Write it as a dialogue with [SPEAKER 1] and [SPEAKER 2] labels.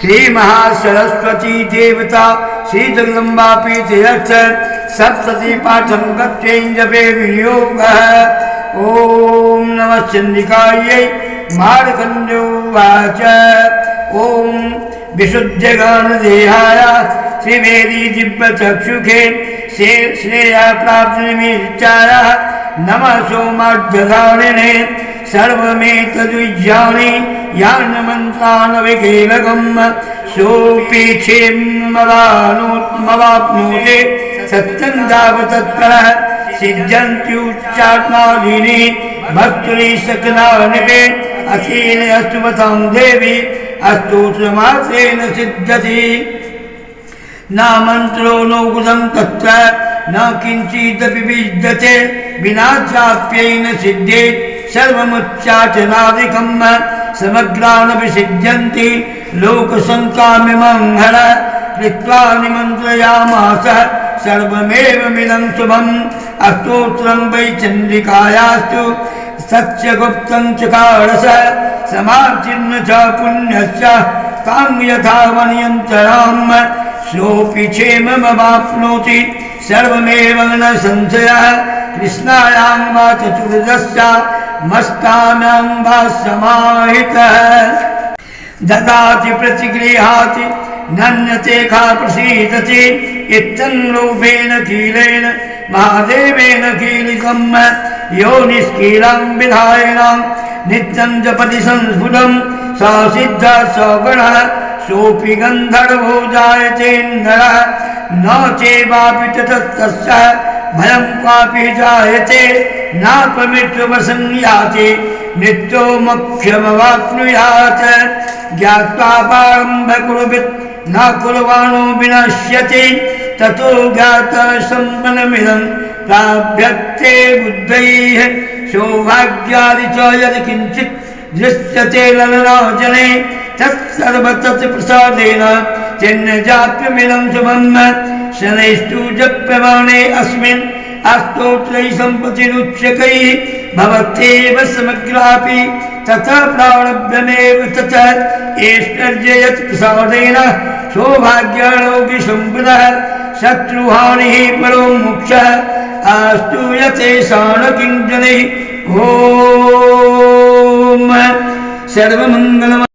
[SPEAKER 1] श्री महासरस्वती देवता श्री जगदम्बा पीठ सप्तति पाठम गत्यं जपे विनियोगः। ओम नमः चंडिकायै मार्कण्डेयोवाच। ओम विशुद्धगानदेहाय त्रिवेदी दिव्यचक्षुषे श्रेया प्राप्तिनिमित्ताय नमः सोमाढ्यधारिणे सर्वमेतद्विज्ञाने यान्मन्त्रान् विकीलकम् सोऽपि क्षेमवाप्नोति सत्यं तावत्तत्परः सिद्ध्यन्त्युच्चात्मादीनि भक्तुनि सकलानिपे असीन अस्तुवतां देवी अस्तोत्रमात्रेण सिद्ध्यति। न मन्त्रो नोगुदं तत्र न किञ्चिदपि विद्यते विना चाप्येन सिद्धेत् सर्वमुच्चाटनादिकं समग्रानपि सिद्ध्यन्ति लोकसङ्काम्यमङ्गल कृत्वा निमन्त्रयामास सर्वमेवमिदं शुभम्। अस्तोत्रं वै चन्द्रिकायास्तु सत्यगुप्तं चकारस समाचिन्न च पुण्यश्च तां यथा वनयन्तराम् सोऽपि क्षेममवाप्नोति सर्वमेव न संशयः। कृष्णायां वा चतुर्दशामष्टाम्यां वा समाहितः ददाति प्रतिगृहाति नन्यते खा प्रसीदति इत्थं रूपेण कीलेन महादेवेन कीलितं यो निष्कीलं विधायनं नित्यं जपति संस्फुटं स सिद्धः स गणः सोऽपि गन्धर्वो जायते नरः न चैवापि ततस्तस्य भयं क्वापि जायते नापमृत्युवसंयाति मृत्यो मोक्षमवाप्नुयात्। ज्ञात्वा प्रारम्भकुरुवित् न कुर्वाणो विनश्यति ततो ज्ञातः सम्पन्नमिदं प्राप्यते बुद्धैः। सौभाग्यादि च यदि किञ्चित् दृश्यते ललनाजने तत्सर्वतः प्रसादेन चिन्नजाप्यमिदं शुभम्। शनैस्तु जप्यमाने अस्मिन् अस्तोत्रैः सम्पत्तिरुच्यकैः भवत्येव समग्रापि ततः प्रारब्धमेव ततः ऐश्वर्ययत् प्रसादेन सौभाग्यालोकि सम्पदः शत्रुहानिः परो मोक्षः अस्तु यतेषां न किञ्चनैः। ॐ सर्वमङ्गलम्।